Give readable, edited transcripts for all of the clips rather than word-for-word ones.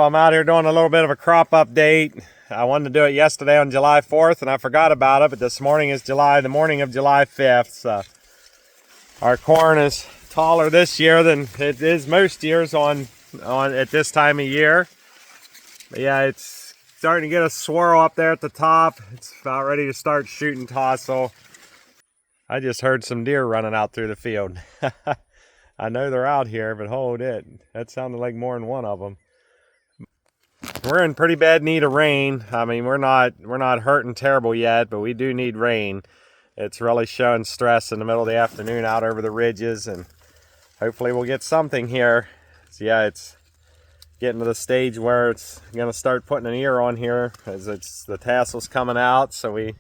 I'm out here doing a little bit of a crop update. I wanted to do it yesterday on July 4th and I forgot about it, but this morning is the morning of July 5th. So our corn is taller this year than it is most years on at this time of year. But yeah, it's starting to get a swirl up there at the top. It's about ready to start shooting tassel. I just heard some deer running out through the field. I know they're out here, but hold it. That sounded like more than one of them. We're in pretty bad need of rain. I mean, we're not hurting terrible yet, but we do need rain. It's really showing stress in the middle of the afternoon out over the ridges, and hopefully we'll get something here. So yeah, it's getting to the stage where it's going to start putting an ear on here as the tassel's coming out, so we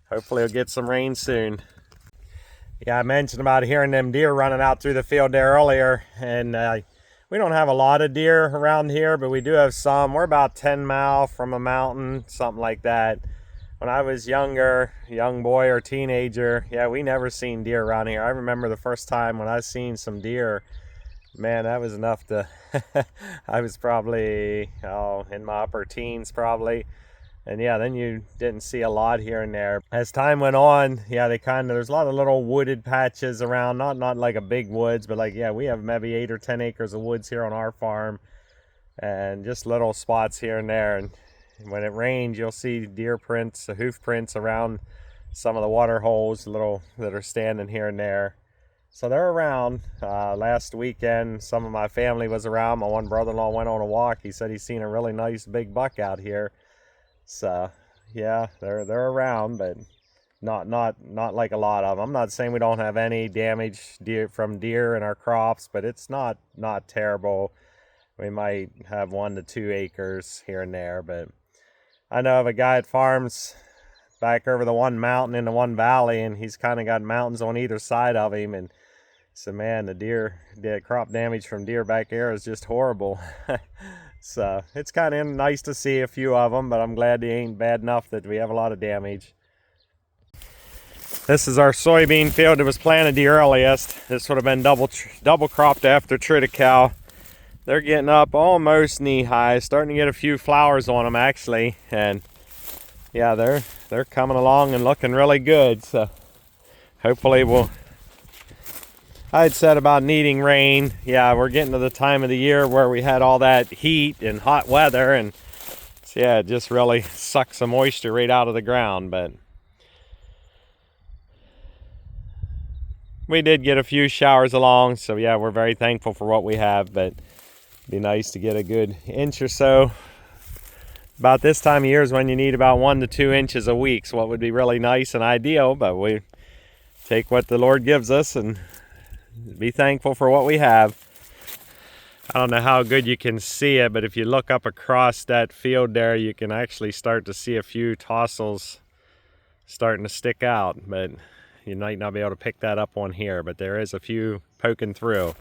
hopefully will get some rain soon. Yeah, I mentioned about hearing them deer running out through the field there earlier, and we don't have a lot of deer around here, but we do have some. We're about 10 miles from a mountain, something like that. When I was younger, young boy or teenager, yeah, we never seen deer around here. I remember the first time when I seen some deer, man, that was enough to, I was probably, in my upper teens probably. And yeah, then you didn't see a lot here and there. As time went on, yeah, there's a lot of little wooded patches around, not like a big woods, but like, yeah, we have maybe 8 or 10 acres of woods here on our farm, and just little spots here and there. And when it rains, you'll see deer prints, hoof prints around some of the water holes, little that are standing here and there. So they're around. Last weekend, some of my family was around. My one brother-in-law went on a walk. He said he's seen a really nice big buck out here. So yeah, they're around, but not like a lot of them. I'm not saying we don't have any damage from deer in our crops, but it's not terrible. We might have 1 to 2 acres here and there, but I know of a guy that farms back over the one mountain in the one valley, and he's kind of got mountains on either side of him, and so man, the crop damage from deer back there is just horrible. So it's kind of nice to see a few of them, but I'm glad they ain't bad enough that we have a lot of damage. This is our soybean field that was planted the earliest. This would have been double cropped after triticale. They're getting up almost knee high, starting to get a few flowers on them actually, and yeah, they're coming along and looking really good. So hopefully I'd said about needing rain. Yeah, we're getting to the time of the year where we had all that heat and hot weather, and so yeah, it just really sucks the moisture right out of the ground. But we did get a few showers along, so yeah, we're very thankful for what we have, but it'd be nice to get a good inch or so. About this time of year is when you need about 1 to 2 inches a week, so what would be really nice and ideal, but we take what the Lord gives us and be thankful for what we have. I don't know how good you can see it, but if you look up across that field there, you can actually start to see a few tassels starting to stick out, but you might not be able to pick that up on here, but there is a few poking through.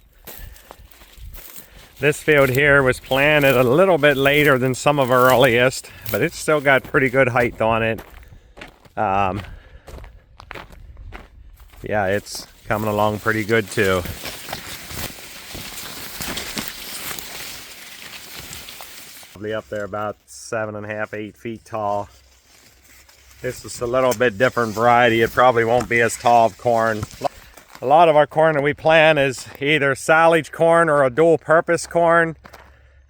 This field here was planted a little bit later than some of our earliest, but it's still got pretty good height on it. Yeah, it's coming along pretty good too. Probably up there about 7.5, 8 feet tall. This is a little bit different variety. It probably won't be as tall of corn. A lot of our corn that we plant is either silage corn or a dual purpose corn.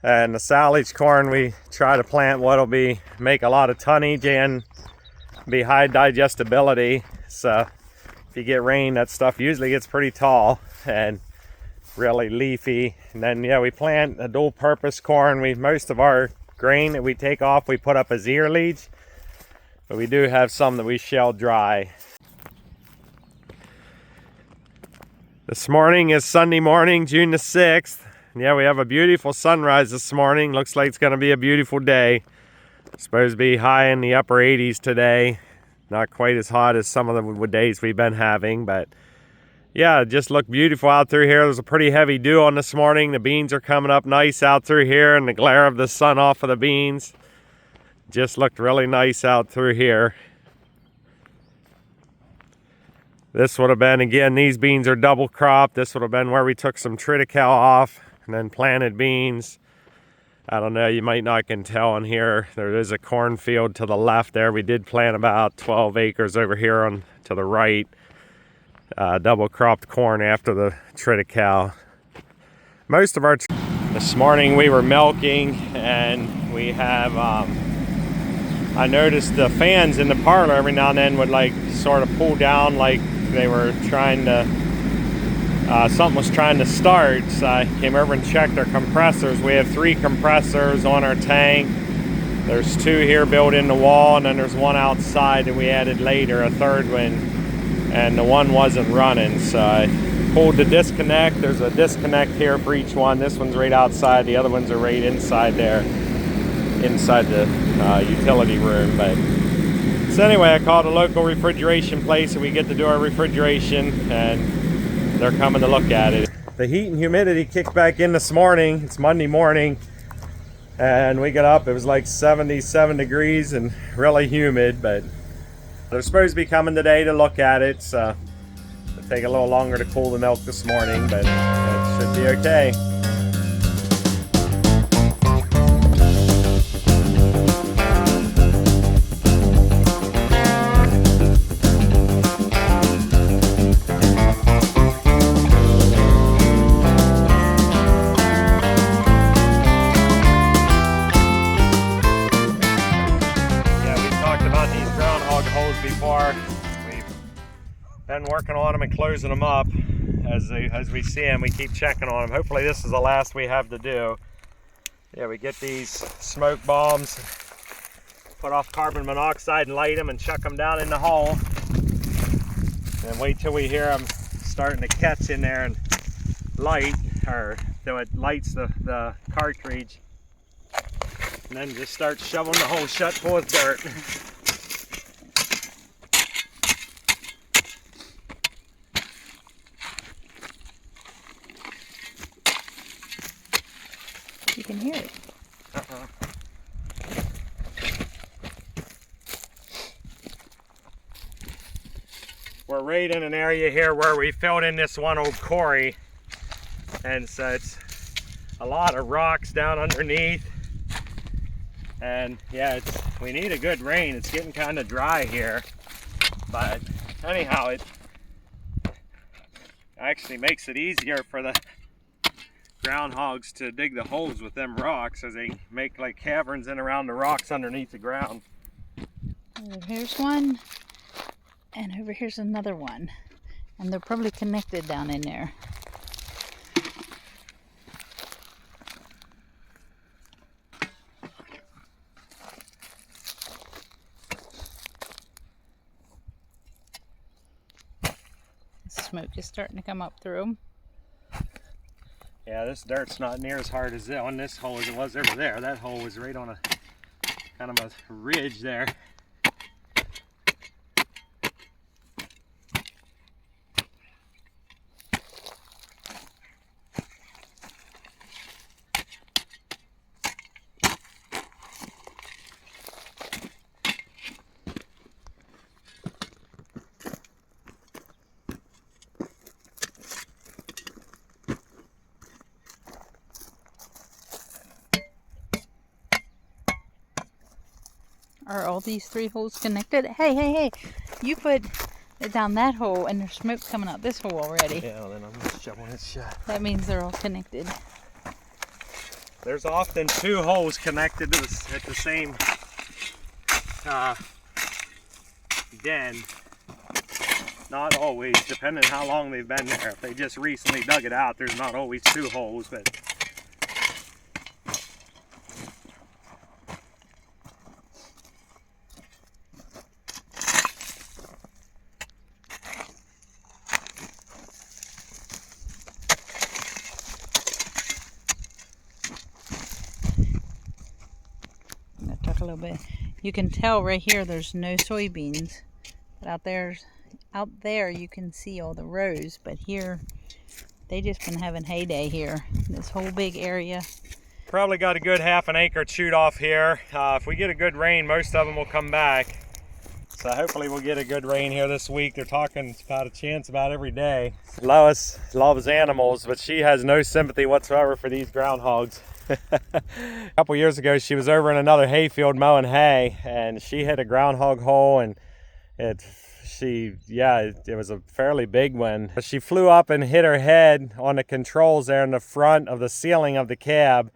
And the silage corn we try to plant what'll make a lot of tonnage and be high digestibility. So if you get rain, that stuff usually gets pretty tall and really leafy. And then yeah, we plant a dual purpose corn. Most of our grain that we take off, we put up as ear leach, but we do have some that we shell dry. This morning is Sunday morning, June the 6th. Yeah, we have a beautiful sunrise this morning. Looks like it's going to be a beautiful day. It's supposed to be high in the upper 80s today. Not quite as hot as some of the days we've been having, but yeah, it just looked beautiful out through here. There's a pretty heavy dew on this morning. The beans are coming up nice out through here, and the glare of the sun off of the beans just looked really nice out through here. This would have been, again, these beans are double cropped. This would have been where we took some triticale off and then planted beans. I don't know, you might not can tell on here. There is a cornfield to the left there. We did plant about 12 acres over here on to the right. Double cropped corn after the triticale. Most of our this morning we were milking, and we have I noticed the fans in the parlor every now and then would like sort of pull down, like they were trying to something was trying to start. So I came over and checked our compressors. We have 3 compressors on our tank. There's 2 here built in the wall, and then there's one outside that we added later, a third one, and the one wasn't running. So I pulled the disconnect. There's a disconnect here for each one. This one's right outside. The other ones are right inside there, inside the utility room. But so anyway, I called a local refrigeration place, and we get to do our refrigeration, and they're coming to look at it. The heat and humidity kicked back in this morning. It's Monday morning, and we got up, it was like 77 degrees and really humid, but they're supposed to be coming today to look at it, so it'll take a little longer to cool the milk this morning, but it should be okay. Before we've been working on them and closing them up as we see them. We keep checking on them. Hopefully this is the last we have to do. Yeah, we get these smoke bombs, put off carbon monoxide and light them and chuck them down in the hole, and wait till we hear them starting to catch in there and light, or so it lights the cartridge, and then just start shoveling the hole shut full of dirt. You can hear it. We're right in an area here where we filled in this one old quarry, and so it's a lot of rocks down underneath, and yeah, we need a good rain. It's getting kind of dry here, but anyhow, it actually makes it easier for the groundhogs to dig the holes with them rocks, as they make like caverns in around the rocks underneath the ground. Over here's one, and over here's another one, and they're probably connected down in there. Smoke is starting to come up through them. Yeah, this dirt's not near as hard as on this hole as it was over there. That hole was right on a kind of a ridge there. Are all these 3 holes connected? Hey! You put it down that hole, and there's smoke coming out this hole already. Yeah, well, then I'm just shoveling it shut. That means they're all connected. There's often 2 holes connected to at the same den. Not always, depending on how long they've been there. If they just recently dug it out, there's not always 2 holes, but a little bit. You can tell right here there's no soybeans, but out there you can see all the rows, but here they just been having heyday here, this whole big area. Probably got a good half an acre chewed off here. If we get a good rain, most of them will come back, so hopefully we'll get a good rain here this week. They're talking about a chance about every day. Lois loves animals, but she has no sympathy whatsoever for these groundhogs. A couple years ago, she was over in another hayfield mowing hay, and she hit a groundhog hole, and it was a fairly big one. She flew up and hit her head on the controls there in the front of the ceiling of the cab,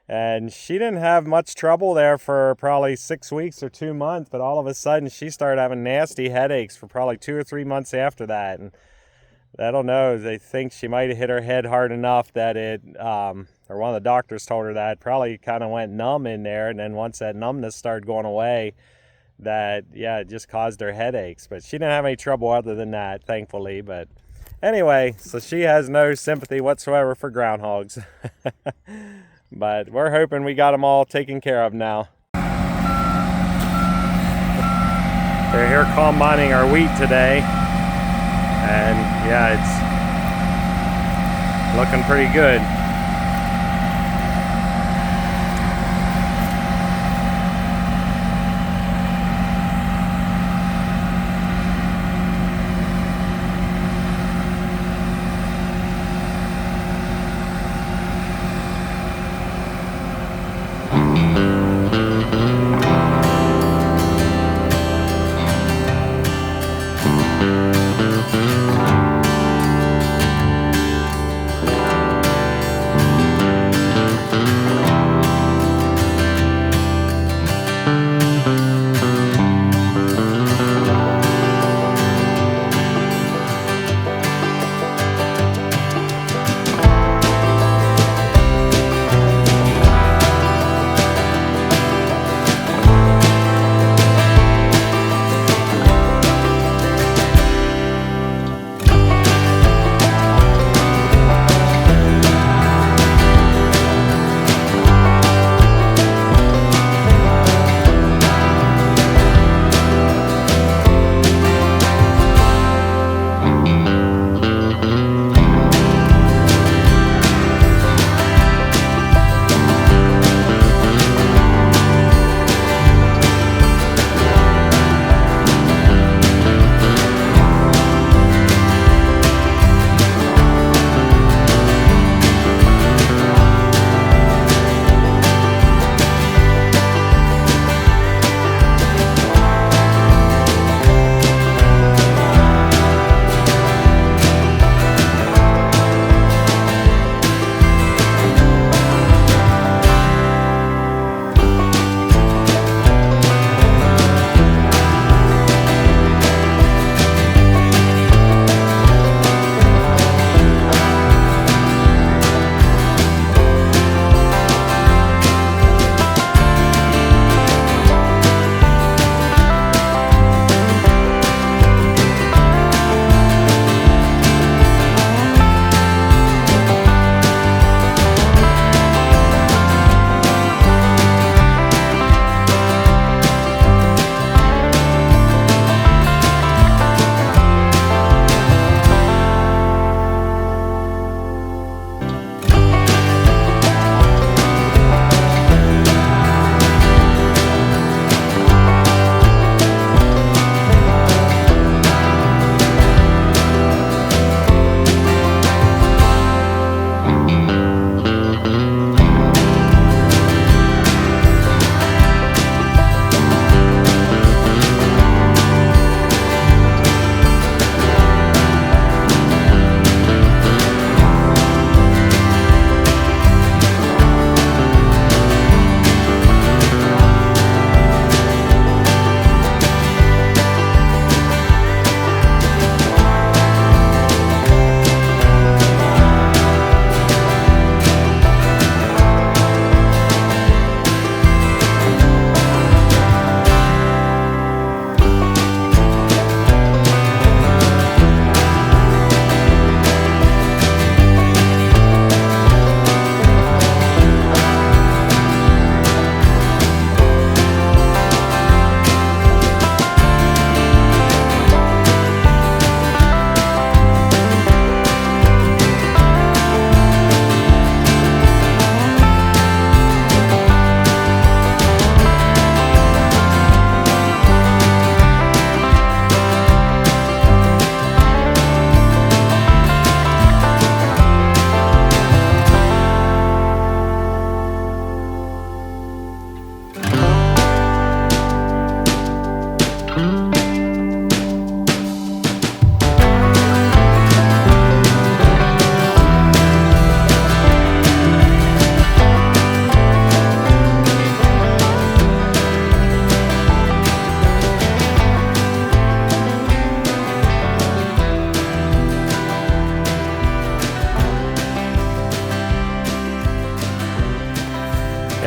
and she didn't have much trouble there for probably 6 weeks or 2 months, but all of a sudden she started having nasty headaches for probably 2 or 3 months after that. And I don't know, they think she might have hit her head hard enough that or one of the doctors told her that, probably kind of went numb in there, and then once that numbness started going away, it just caused her headaches. But she didn't have any trouble other than that, thankfully. But anyway, so she has no sympathy whatsoever for groundhogs. But we're hoping we got them all taken care of now. They're here combining our wheat today, and yeah, it's looking pretty good.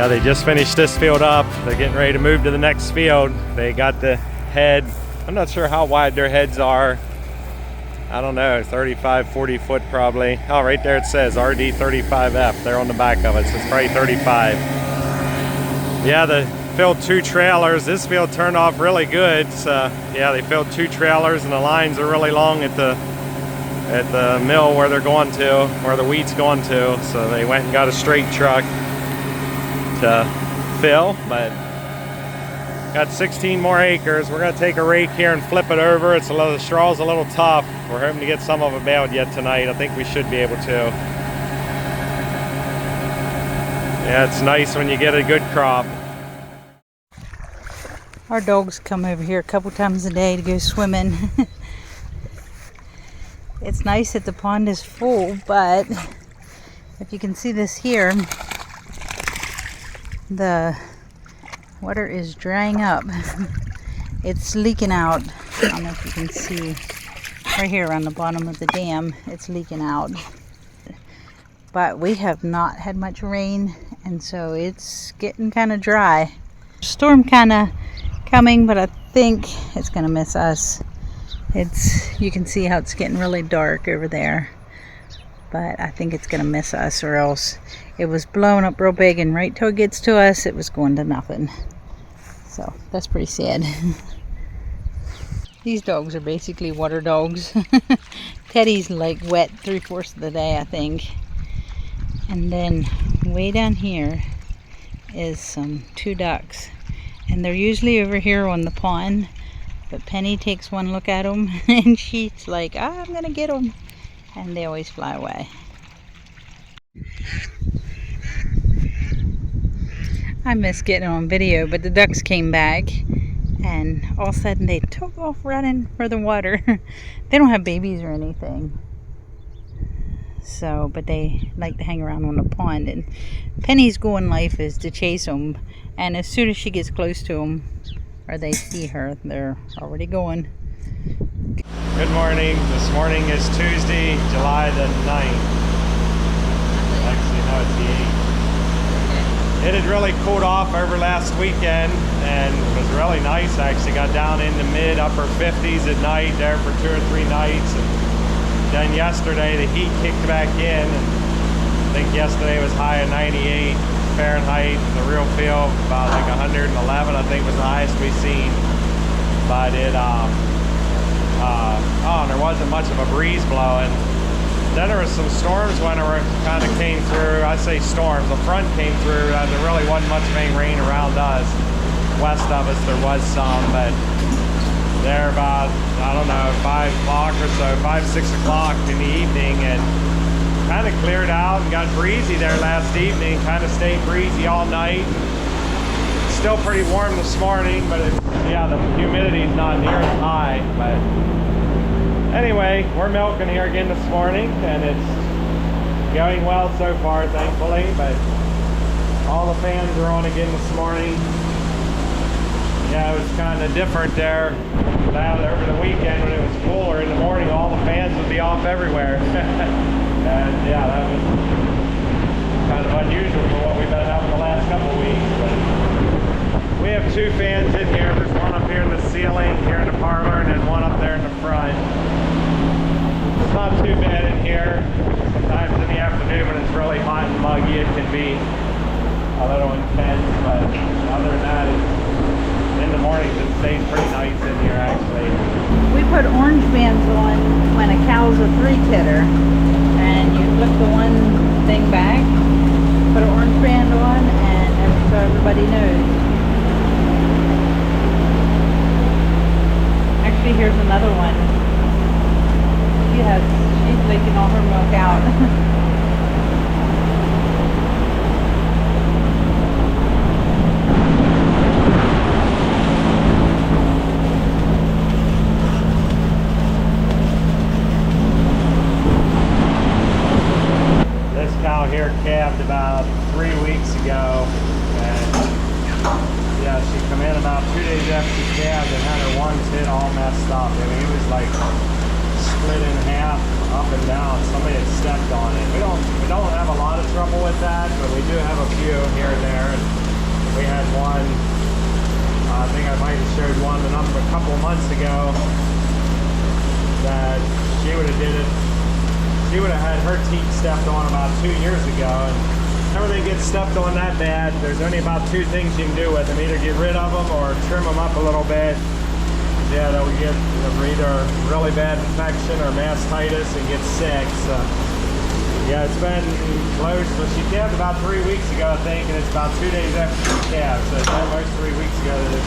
Yeah, they just finished this field up. They're getting ready to move to the next field. They got the head. I'm not sure how wide their heads are. I don't know, 35, 40 foot probably. Oh, right there it says RD35F. They're on the back of it, so it's probably 35. Yeah, they filled 2 trailers. This field turned off really good. So, yeah, they filled 2 trailers, and the lines are really long at the mill where they're going to, where the wheat's going to. So they went and got a straight truck to fill, but got 16 more acres. We're gonna take a rake here and flip it over. The straw's a little tough. We're hoping to get some of it baled yet tonight. I think we should be able to. Yeah, it's nice when you get a good crop. Our dogs come over here a couple times a day to go swimming. It's nice that the pond is full, but if you can see this here, the water is drying up. It's leaking out. I don't know if you can see right here on the bottom of the dam, it's leaking out. But we have not had much rain, and so it's getting kind of dry. Storm kind of coming, but I think it's going to miss us. You can see how it's getting really dark over there, but I think it's going to miss us, or else it was blowing up real big, and right till it gets to us, it was going to nothing. So that's pretty sad. These dogs are basically water dogs. Teddy's like wet 3/4 of the day, I think. And then way down here is some 2 ducks, and they're usually over here on the pond, but Penny takes one look at them and she's like, I'm gonna get them, and they always fly away. I missed getting on video, but the ducks came back, and all of a sudden they took off running for the water. They don't have babies or anything, so, but they like to hang around on the pond, and Penny's goal in life is to chase them, and as soon as she gets close to them, or they see her, they're already going. Good morning. This morning is Tuesday, July the 9th. Actually, no, it's the 8th. It had really cooled off over last weekend, and it was really nice. I actually got down in the mid-upper 50s at night there for 2 or 3 nights. And then yesterday the heat kicked back in, and I think yesterday was high of 98 Fahrenheit. The real feel about like 111, I think, was the highest we've seen. But it, and there wasn't much of a breeze blowing. Then there was some storms when it kind of came through. I say storms, the front came through. There really wasn't much of any rain around us. West of us there was some, but there about, I don't know, 5 o'clock or so, 5, 6 o'clock in the evening, and kind of cleared out and got breezy there last evening. Kind of stayed breezy all night. Still pretty warm this morning, but yeah, the humidity's not near as high. But anyway, we're milking here again this morning, and it's going well so far, thankfully. But all the fans are on again this morning. Yeah, it was kind of different there. Over the weekend when it was cooler in the morning, all the fans would be off everywhere. And yeah, that was kind of unusual for what we've been having the last couple of weeks. But we have 2 fans in here. There's one up here in the ceiling, here in the parlor, and then one up there in the front. It's not too bad in here. Sometimes in the afternoon when it's really hot and muggy, it can be a little intense, but other than that, in the mornings it stays pretty nice in here actually. We put orange bands on when a cow's a 3-titter, and you flip the one thing back, put an orange band on, and so everybody knows. Actually, here's another one. She's leaking all her milk out. Here calved about 3 weeks ago, and yeah, she come in about 2 days after she calved and had her one tit all messed up. I mean, it was like split in half up and down. Somebody had stepped on it. We don't have a lot of trouble with that, but we do have a few here and there. And we had one. I think I might have showed one a couple of months ago that she would have did it. She would have had her teeth stepped on about 2 years ago. And whenever they get stepped on that bad, there's only about 2 things you can do with them: either get rid of them or trim them up a little bit. Yeah, they'll get either really bad infection or mastitis and get sick. So yeah, it's been close. But she calved about 3 weeks ago, I think, and it's about 2 days after she calved. So it's almost 3 weeks ago that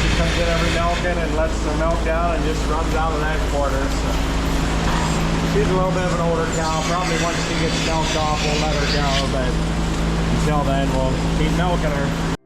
she comes in every milking and lets the milk down and just runs out of that quarter. So she's a little bit of an older cow. Probably once she gets milked off, we'll let her go. But until then, we'll keep milking her.